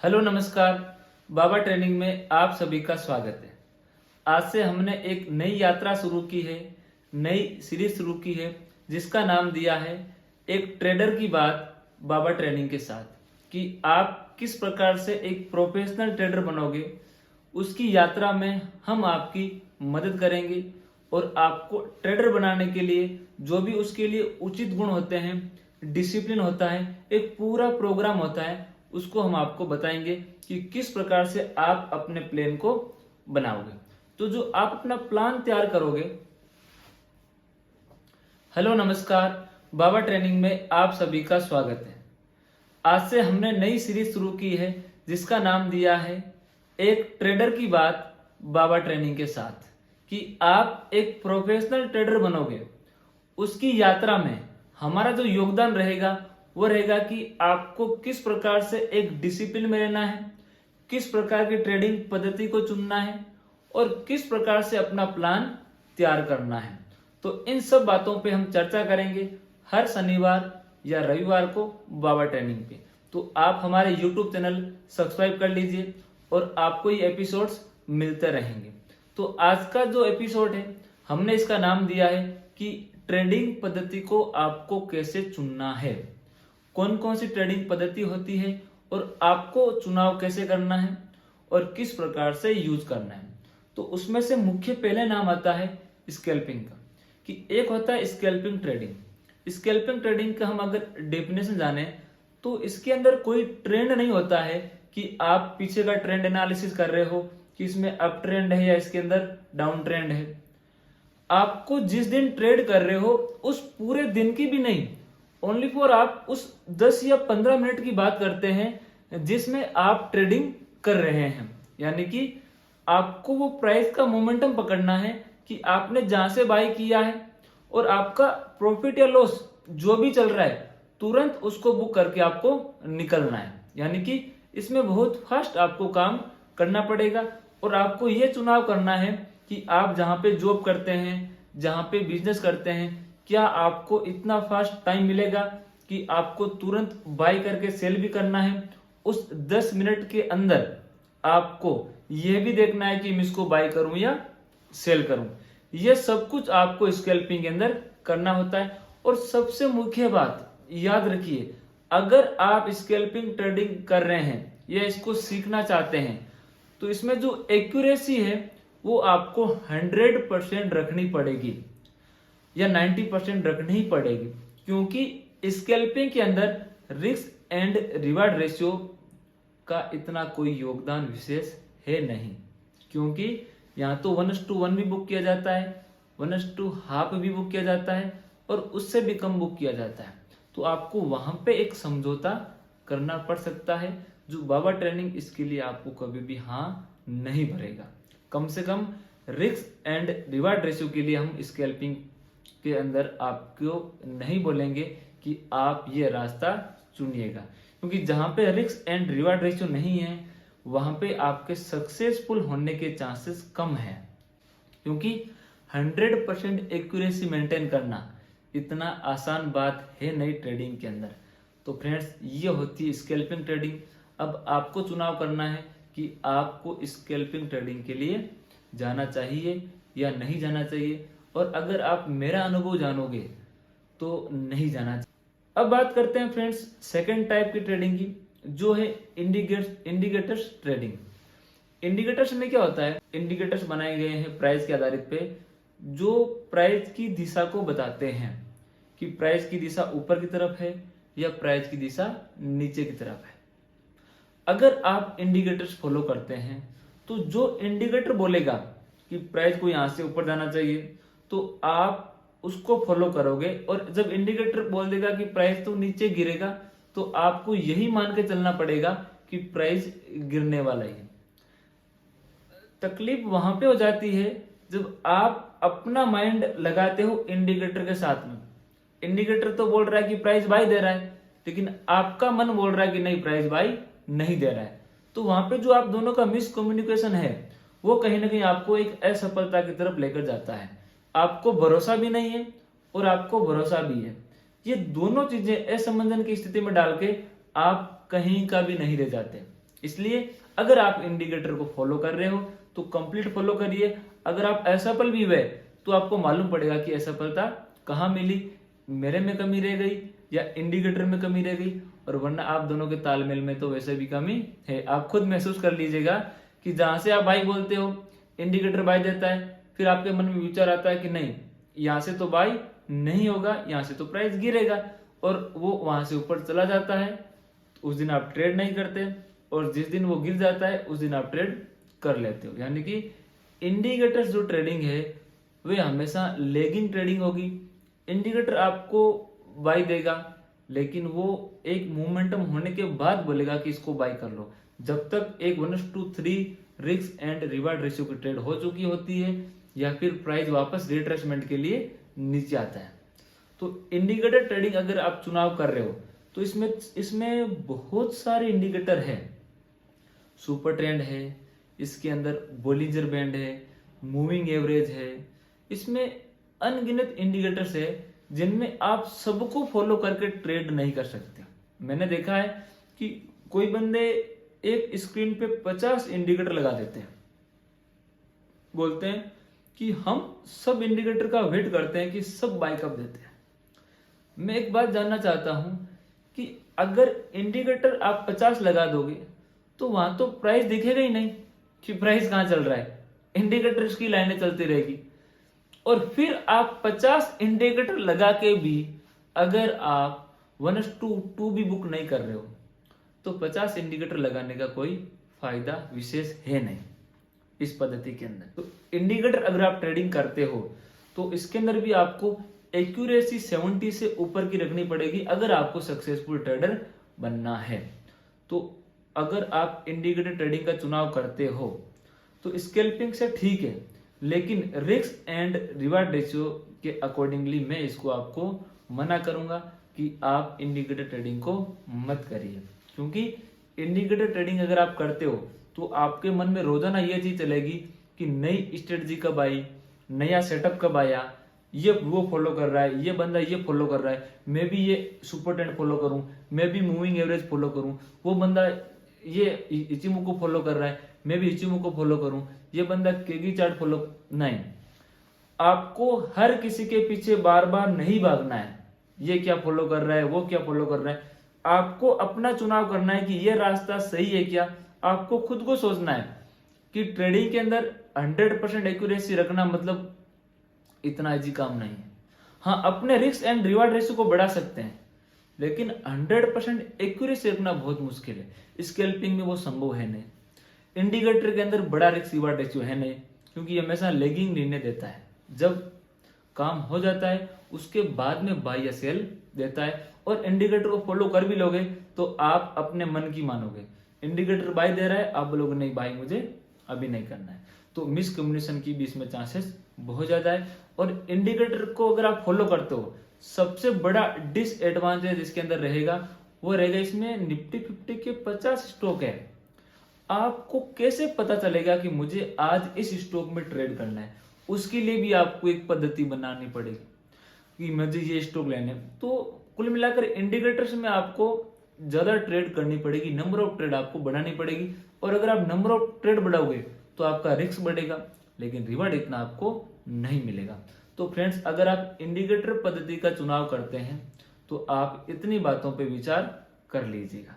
Hello नमस्कार। बाबा training में आप सभी का स्वागत है। आज से हमने एक नई यात्रा शुरू की है, नई सीरीज शुरू की है जिसका नाम दिया है एक ट्रेडर की बात बाबा ट्रेनिंग के साथ, कि आप किस प्रकार से एक प्रोफेशनल ट्रेडर बनोगे। उसकी यात्रा में हम आपकी मदद करेंगे और आपको ट्रेडर बनाने के लिए जो भी उसके लिए उचित गुण होते हैं, डिसिप्लिन होता है, एक पूरा प्रोग्राम होता है, उसको हम आपको बताएंगे कि किस प्रकार से आप अपने प्लान को बनाओगे। तो जो आप अपना प्लान तैयार करोगे। हेलो नमस्कार, बाबा ट्रेनिंग में आप सभी का स्वागत है। आज से हमने नई सीरीज शुरू की है जिसका नाम दिया है एक ट्रेडर की बात बाबा ट्रेनिंग के साथ, कि आप एक प्रोफेशनल ट्रेडर बनोगे। उसकी यात्रा में हमारा जो योगदान रहेगा वो रहेगा कि आपको किस प्रकार से एक डिसिप्लिन में रहना है, किस प्रकार की ट्रेडिंग पद्धति को चुनना है और किस प्रकार से अपना प्लान तैयार करना है। तो इन सब बातों पे हम चर्चा करेंगे हर शनिवार या रविवार को बाबा ट्रेनिंग पे। तो आप हमारे YouTube चैनल सब्सक्राइब कर लीजिए और आपको ये एपिसोड्स मिलते रहेंगे। तो आज का जो एपिसोड है हमने इसका नाम दिया है कि ट्रेडिंग पद्धति को आपको कैसे चुनना है, कौन कौन सी ट्रेडिंग पद्धति होती है और आपको चुनाव कैसे करना है और किस प्रकार से यूज करना है। तो उसमें से मुख्य पहले नाम आता है स्कैल्पिंग का, कि एक होता है स्कैल्पिंग ट्रेडिंग। स्कैल्पिंग ट्रेडिंग का हम अगर डेफिनेशन जाने तो इसके अंदर कोई ट्रेंड नहीं होता है कि आप पीछे का ट्रेंड एनालिसिस कर रहे हो कि इसमें अप ट्रेंड है या इसके अंदर डाउन ट्रेंड है। आपको जिस दिन ट्रेड कर रहे हो उस पूरे दिन की भी नहीं, ओनली फॉर आप उस 10 या 15 मिनट की बात करते हैं जिसमें आप ट्रेडिंग कर रहे हैं। यानी कि आपको वो प्राइस का मोमेंटम पकड़ना है कि आपने जहां से बाय किया है और आपका प्रॉफिट या लॉस जो भी चल रहा है तुरंत उसको बुक करके आपको निकलना है। यानी कि इसमें बहुत फास्ट आपको काम करना पड़ेगा और आपको ये चुनाव करना है कि आप जहां पे जॉब करते हैं, जहां पे बिजनेस करते हैं, क्या आपको इतना फास्ट टाइम मिलेगा कि आपको तुरंत बाय करके सेल भी करना है। उस 10 मिनट के अंदर आपको यह भी देखना है कि मैं इसको बाय करूं या सेल करूं। यह सब कुछ आपको स्कैल्पिंग के अंदर करना होता है। और सबसे मुख्य बात याद रखिए, अगर आप स्कैल्पिंग ट्रेडिंग कर रहे हैं या इसको सीखना चाहते हैं तो इसमें जो एक्यूरेसी है वो आपको 100% रखनी पड़ेगी या 90% रखनी ही पड़ेगी, क्योंकि स्कैल्पिंग के अंदर रिस्क एंड रिवार्ड रेशियो का इतना कोई योगदान विशेष है नहीं। क्योंकि यहाँ तो 1:1 भी बुक किया जाता है, 1:2 भी बुक किया जाता है और उससे भी कम बुक किया जाता है। तो आपको वहां पे एक समझौता करना पड़ सकता है, जो बाबा ट्रेनिंग इसके लिए आपको कभी भी हाँ नहीं भरेगा। कम से कम रिस्क एंड रिवार्ड रेशियो के लिए हम स्कैल्पिंग के अंदर आपको नहीं बोलेंगे कि आप ये रास्ता चुनिएगा, क्योंकि जहां पे रिस्क एंड रिवार्ड रेशियो नहीं है वहां पे आपके सक्सेसफुल होने के चांसेस कम है। क्योंकि 100% एक्यूरेसी मेंटेन करना इतना आसान बात है नहीं ट्रेडिंग के अंदर। तो फ्रेंड्स, ये होती है स्कैल्पिंग ट्रेडिंग। अब आपको चुनाव करना है कि आपको स्कैल्पिंग ट्रेडिंग के लिए जाना चाहिए या नहीं जाना चाहिए। और अगर आप मेरा अनुभव जानोगे तो नहीं जाना चाहिए। अब बात करते हैं फ्रेंड्स सेकंड टाइप की ट्रेडिंग की, जो है इंडिकेटर्स ट्रेडिंग। इंडिकेटर्स में क्या होता है, इंडिकेटर्स बनाए गए हैं प्राइस के आधारित पे, जो प्राइस की दिशा को बताते हैं कि प्राइस की दिशा ऊपर की तरफ है या प्राइस की दिशा नीचे की तरफ है। अगर आप इंडिकेटर्स फॉलो करते हैं तो जो इंडिकेटर बोलेगा कि प्राइस को यहां से ऊपर जाना चाहिए तो आप उसको फॉलो करोगे, और जब इंडिकेटर बोल देगा कि प्राइस तो नीचे गिरेगा तो आपको यही मान के चलना पड़ेगा कि प्राइस गिरने वाला है। तकलीफ वहां पे हो जाती है जब आप अपना माइंड लगाते हो इंडिकेटर के साथ में। इंडिकेटर तो बोल रहा है कि प्राइस बाई दे रहा है, लेकिन आपका मन बोल रहा है कि नहीं, प्राइस बाई नहीं दे रहा है। तो वहां पे जो आप दोनों का मिसकम्युनिकेशन है वो कहीं ना कहीं आपको एक असफलता की तरफ लेकर जाता है। आपको भरोसा भी नहीं है और आपको भरोसा भी है। ये दोनों चीजें असमंजन की स्थिति में डाल के आप कहीं का भी नहीं रह जाते। इसलिए अगर आप इंडिकेटर को फॉलो कर रहे हो तो कंप्लीट फॉलो करिए। अगर आप असफल भी हुए तो आपको मालूम पड़ेगा कि असफलता कहाँ मिली, मेरे में कमी रह गई या इंडिकेटर में कमी रह गई, और वरना आप दोनों के तालमेल में तो वैसे भी कमी है। आप खुद महसूस कर लीजिएगा कि जहां से आप बाई बोलते हो इंडिकेटर बाई देता है, फिर आपके मन में विचार आता है कि नहीं यहाँ से तो बाई नहीं होगा, यहाँ से तो प्राइस गिरेगा, और वो वहां से ऊपर चला जाता है। उस दिन आप ट्रेड नहीं करते, और जिस दिन वो गिर जाता है उस दिन आप ट्रेड कर लेते हो। यानी कि इंडिकेटर्स जो ट्रेडिंग है वे हमेशा लेगिंग ट्रेडिंग होगी। इंडिकेटर आपको बाई देगा, लेकिन वो एक मोमेंटम होने के बाद बोलेगा कि इसको बाई कर लो। जब तक एक 1:3 रिस्क एंड रिवार्ड रेशियो की ट्रेड हो चुकी होती है या फिर प्राइस वापस रिट्रेसमेंट के लिए नीचे आता है। तो इंडिकेटर ट्रेडिंग अगर आप चुनाव कर रहे हो तो इसमें बहुत सारे इंडिकेटर है। सुपर ट्रेंड है, इसके अंदर बोलिंजर बैंड है, मूविंग एवरेज है, इसमें अनगिनत इंडिकेटर्स है जिनमें आप सबको फॉलो करके ट्रेड नहीं कर सकते। मैंने देखा है कि कोई बंदे एक स्क्रीन पे 50 इंडिकेटर लगा देते हैं, बोलते हैं कि हम सब इंडिकेटर का वेट करते हैं कि सब बाय कब देते हैं। मैं एक बात जानना चाहता हूं कि अगर इंडिकेटर आप 50 लगा दोगे तो वहां तो प्राइस दिखेगा ही नहीं कि प्राइस कहां चल रहा है, इंडिकेटर्स की लाइनें चलती रहेगी। और फिर आप 50 इंडिकेटर लगा के भी अगर आप 1:2 भी बुक नहीं कर रहे हो तो 50 इंडिकेटर लगाने का कोई फायदा विशेष है नहीं इस पद्धति के अंदर। तो इंडिकेटर अगर आप ट्रेडिंग करते हो तो इसके अंदर भी आपको एक्यूरेसी 70 से ऊपर की रखनी पड़ेगी अगर आपको सक्सेसफुल ट्रेडर बनना है। तो अगर आप इंडिकेटर ट्रेडिंग का चुनाव करते हो तो स्कैल्पिंग से ठीक है, लेकिन रिस्क एंड रिवार्ड रेशियो के अकॉर्डिंगली मैं इसको आपको मना करूंगा कि आप इंडिकेटर ट्रेडिंग को मत करिए। क्योंकि इंडिकेटर ट्रेडिंग अगर आप करते हो तो आपके मन में रोजाना ये चीज चलेगी कि नई स्ट्रेटजी कब आई, नया सेटअप कब आया, ये वो फॉलो कर रहा है, ये बंदा ये फॉलो कर रहा है, मैं भी ये सुपर ट्रेंड फॉलो करूं, मैं भी मूविंग एवरेज फॉलो करूं, वो बंदा ये इचिमो को फॉलो कर रहा है, मैं भी इचिमो को फॉलो करूं, ये बंदा केगी चार्ट फॉलो। नहीं, आपको हर किसी के पीछे बार बार नहीं भागना है, ये क्या फॉलो कर रहा है, वो क्या फॉलो कर रहा है। आपको अपना चुनाव करना है कि ये रास्ता सही है क्या। आपको खुद को सोचना है कि ट्रेडिंग के अंदर 100% एक्यूरेसी रखना मतलब इतना इजी काम नहीं है। हाँ, अपने रिस्क एंड रिवार्ड रेशियो को बढ़ा सकते हैं, लेकिन 100% एक्यूरेसी रखना बहुत मुश्किल है। स्कैल्पिंग में वो संभव है नहीं। इंडिकेटर के अंदर बड़ा रिस्क रिवार्ड रेशियो है नहीं, क्योंकि हमेशा लेगिंग निर्णय देता है। जब काम हो जाता है उसके बाद में बाय या सेल देता है, और इंडिकेटर को फॉलो कर भी लोगे तो आप अपने मन की मानोगे। इंडिकेटर बाय दे रहा है, आप बोलोगे नहीं बाय मुझे अभी नहीं करना है, तो मिसकम्युनिकेशन की भी इसमें चांसेस बहुत ज्यादा है। और इंडिकेटर को अगर आप फॉलो करते हो, सबसे बड़ा डिसएडवांटेज इसके अंदर रहेगा वो रहेगा इसमें निफ्टी 50 के 50 स्टॉक है। आपको कैसे पता चलेगा कि मुझे आज इस स्टॉक में ट्रेड करना है, उसके लिए भी आपको एक पद्धति बनानी पड़ेगी कि मुझे ये स्टॉक लेने। तो कुल मिलाकर इंडिकेटर्स में आपको ज्यादा ट्रेड करनी पड़ेगी, नंबर ऑफ ट्रेड आपको बढ़ानी पड़ेगी। और अगर आप नंबर ऑफ ट्रेड बढ़ाओगे तो आपका रिस्क बढ़ेगा, लेकिन रिवार्ड इतना आपको नहीं मिलेगा। तो फ्रेंड्स, अगर आप इंडिकेटर पद्धति का चुनाव करते हैं तो आप इतनी बातों पे विचार कर लीजिएगा।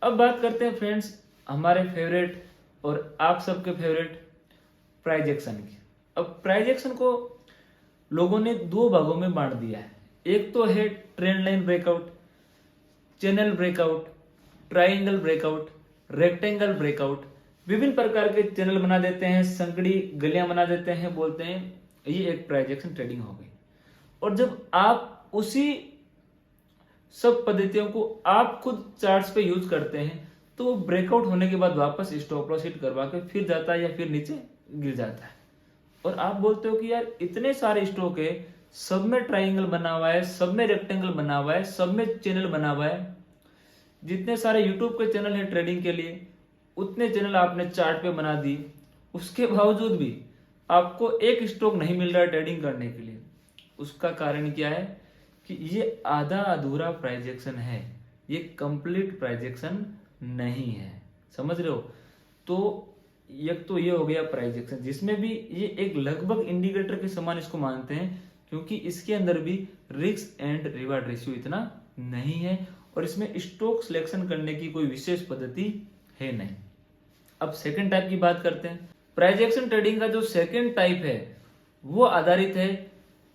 अब बात करते हैं फ्रेंड्स हमारे फेवरेट और आप सबके फेवरेट प्राइस एक्शन की। अब प्राइस एक्शन को लोगों ने दो भागों में बांट दिया है। एक तो है trend line breakout, channel breakout, triangle breakout, rectangle breakout. विभिन्न प्रकार के चैनल बना देते हैं, संकड़ी गलियां बना देते हैं, बोलते हैं ये एक प्राइस एक्शन ट्रेडिंग हो गई। और जब आप उसी सब पद्धतियों को आप खुद चार्ट्स पे यूज करते हैं तो वो ब्रेकआउट होने के बाद वापस स्टॉप लॉस हिट करवा के फिर जाता है या फिर नीचे गिर जाता है। और आप बोलते हो कि यार इतने सारे स्टॉक है, सब में ट्राइंगल बना हुआ है, सब में रेक्टेंगल बना हुआ है, सब में चैनल बना हुआ है। जितने सारे यूट्यूब के चैनल हैं ट्रेडिंग के लिए, उतने चैनल आपने चार्ट पे बना दी, उसके बावजूद भी आपको एक स्टॉक नहीं मिल रहा है ट्रेडिंग करने के लिए। उसका कारण क्या है कि ये आधा अधूरा प्राइस एक्शन है, ये कंप्लीट प्राइस एक्शन नहीं है। समझ रहे हो। तो एक तो ये हो गया प्राइस एक्शन, जिसमें भी ये एक लगभग इंडिकेटर के समान इसको मानते हैं, क्योंकि इसके अंदर भी रिस्क एंड रिवार्ड रेशियो इतना नहीं है और इसमें स्टॉक सिलेक्शन करने की कोई विशेष पद्धति है नहीं। अब सेकंड टाइप की बात करते हैं। प्राइस एक्शन ट्रेडिंग का जो सेकंड टाइप है वो आधारित है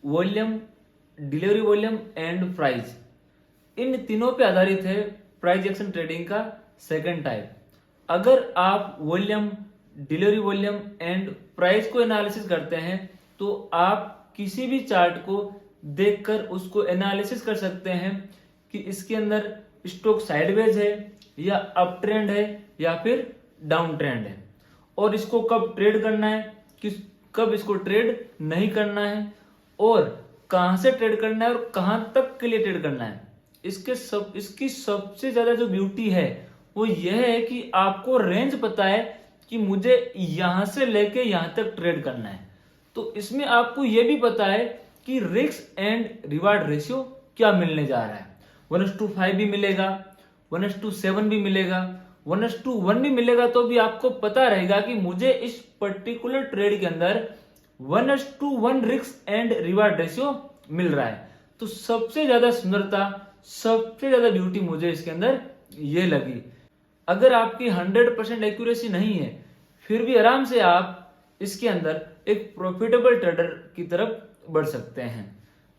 volume, delivery volume and price. इन तीनों पे आधारित है प्राइस एक्शन ट्रेडिंग का सेकंड टाइप। अगर आप volume, delivery volume and price को एनालिसिस करते हैं तो आप किसी भी चार्ट को देखकर उसको एनालिसिस कर सकते हैं कि इसके अंदर स्टॉक साइडवेज है या अप ट्रेंड है या फिर डाउन ट्रेंड है, और इसको कब ट्रेड करना है, कब इसको ट्रेड नहीं करना है, और कहां से ट्रेड करना है और कहां तक के लिए ट्रेड करना है। इसकी सबसे ज्यादा जो ब्यूटी है वो यह है कि आपको रेंज पता है कि मुझे यहां से लेके यहां तक ट्रेड करना है। तो इसमें आपको यह भी पता है कि रिस्क एंड रिवार्ड रेशियो क्या मिलने जा रहा है। 1:5 भी मिलेगा, 1:7 भी मिलेगा, 1:1 भी मिलेगा, तो भी आपको पता रहेगा कि मुझे इस पर्टिकुलर ट्रेड के अंदर 1:1 रिस्क एंड रिवार्ड रेशियो मिल रहा है। तो सबसे ज्यादा सुंदरता, सबसे ज्यादा ब्यूटी मुझे इसके अंदर ये लगी। अगर आपकी 100% एक्यूरेसी नहीं है फिर भी आराम से आप इसके अंदर एक प्रॉफिटेबल ट्रेडर की तरफ बढ़ सकते हैं।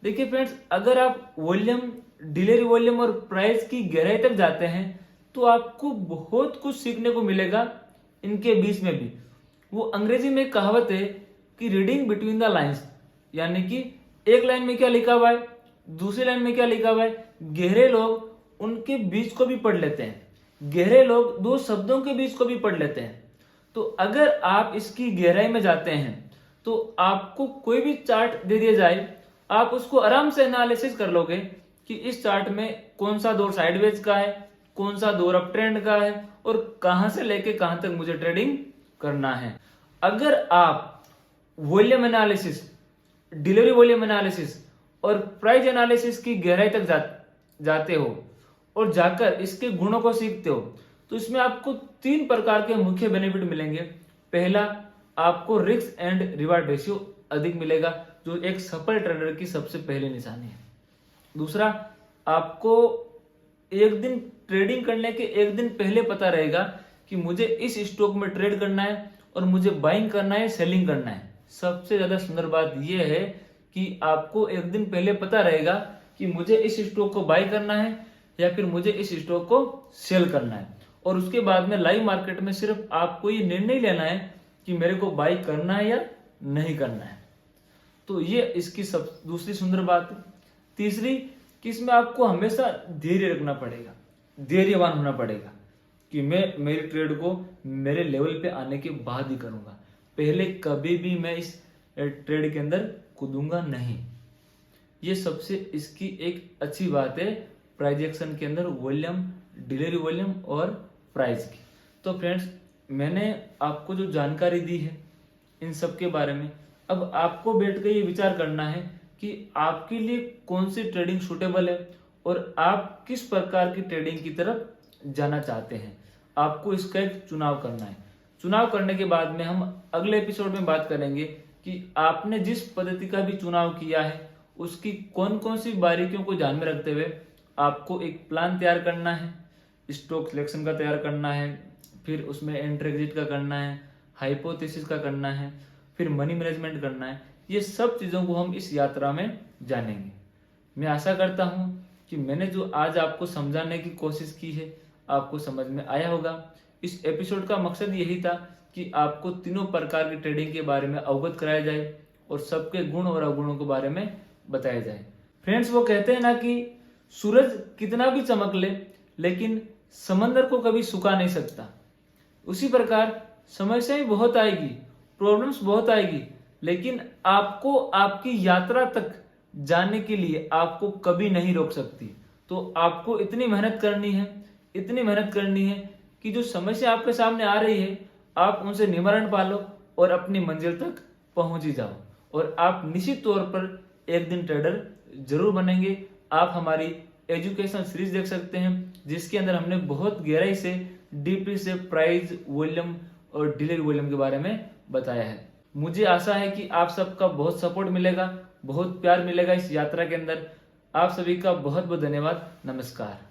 देखिए फ्रेंड्स, अगर आप वॉल्यूम, डिलीवरी वॉल्यूम और प्राइस की गहराई तक जाते हैं तो आपको बहुत कुछ सीखने को मिलेगा इनके बीच में भी। वो अंग्रेजी में कहावत है कि रीडिंग बिटवीन द लाइंस, यानी कि एक लाइन में क्या लिखा हुआ है, दूसरी लाइन में क्या लिखा हुआ है। गहरे लोग उनके बीच को भी पढ़ लेते हैं, गहरे लोग दो शब्दों के बीच को भी पढ़ लेते हैं। तो अगर आप इसकी गहराई में जाते हैं तो आपको कोई भी चार्ट दे दिया जाए, आप उसको आराम से एनालिसिस कर लोगे कि इस चार्ट में कौन सा दौर साइडवेज का है, कौन सा दौर अप ट्रेंड का है और कहां से लेके कहां तक मुझे ट्रेडिंग करना है। अगर आप volume analysis, delivery volume analysis और प्राइस एनालिसिस की गहराई तक जाते हो और जाकर इसके गुणों को सीखते हो तो इसमें आपको 3 प्रकार के मुख्य बेनिफिट मिलेंगे। पहला, आपको रिस्क एंड रिवार्ड रेशियो अधिक मिलेगा, जो एक सफल ट्रेडर की सबसे पहली निशानी है। दूसरा, आपको एक दिन ट्रेडिंग करने के एक दिन पहले पता रहेगा कि मुझे इस स्टॉक में ट्रेड करना है और मुझे बाइंग करना है, सेलिंग करना है। सबसे ज्यादा सुंदर बात यह है कि आपको एक दिन पहले पता रहेगा कि मुझे इस स्टॉक को बाय करना है या फिर मुझे इस स्टॉक को सेल करना है, और उसके बाद में लाइव मार्केट में सिर्फ आपको ये निर्णय लेना है कि मेरे को बाय करना है या नहीं करना है। तो ये इसकी दूसरी सुंदर बात है। तीसरी, कि इसमें आपको हमेशा धैर्य रखना पड़ेगा, धैर्यवान होना पड़ेगा कि मैं मेरी ट्रेड को मेरे लेवल पे आने के बाद ही करूंगा, पहले कभी भी मैं इस ट्रेड के अंदर कूदूंगा नहीं। ये सबसे इसकी एक अच्छी बात है प्राइस एक्शन के अंदर वॉल्यूम, डिलीवरी वॉल्यूम और प्राइस की। तो फ्रेंड्स, मैंने आपको जो जानकारी दी है इन सब के बारे में, अब आपको बैठ कर ये विचार करना है कि आपके लिए कौन सी ट्रेडिंग सूटेबल है और आप किस प्रकार की ट्रेडिंग की तरफ जाना चाहते हैं। आपको इसका एक चुनाव करना है। चुनाव करने के बाद में हम अगले एपिसोड में बात करेंगे कि आपने जिस पद्धति का भी चुनाव किया है उसकी कौन कौन सी बारीकियों को ध्यान में रखते हुए आपको एक प्लान तैयार करना है, स्टॉक सिलेक्शन का तैयार करना है, फिर उसमें एंट्री एग्जिट का करना है, हाइपोथेसिस का करना है, फिर मनी मैनेजमेंट करना है। ये सब चीज़ों को हम इस यात्रा में जानेंगे। मैं आशा करता हूँ कि मैंने जो आज आपको समझाने की कोशिश की है आपको समझ में आया होगा। इस एपिसोड का मकसद यही था कि आपको तीनों प्रकार की ट्रेडिंग के बारे में अवगत कराया जाए और सबके गुण और अवगुणों के बारे में बताया जाए। फ्रेंड्स, वो कहते हैं ना कि सूरज कितना भी चमक ले लेकिन समंदर को कभी सुखा नहीं सकता। उसी प्रकार समस्याएं बहुत आएगी, प्रॉब्लम्स बहुत आएगी, लेकिन आपको आपकी यात्रा तक जाने के लिए आपको कभी नहीं रोक सकती। तो आपको इतनी मेहनत करनी है, इतनी मेहनत करनी है कि जो समस्या आपके सामने आ रही है आप उनसे निवारण पालो और अपनी मंजिल तक पहुंच ही जाओ, और आप निश्चित तौर पर एक दिन ट्रेडर जरूर बनेंगे। आप हमारी एजुकेशन सीरीज देख सकते हैं जिसके अंदर हमने बहुत गहराई से डीपली से प्राइस, वॉल्यूम और डिलीवरी वॉल्यूम के बारे में बताया है। मुझे आशा है कि आप सबका बहुत सपोर्ट मिलेगा, बहुत प्यार मिलेगा इस यात्रा के अंदर। आप सभी का बहुत बहुत धन्यवाद। नमस्कार।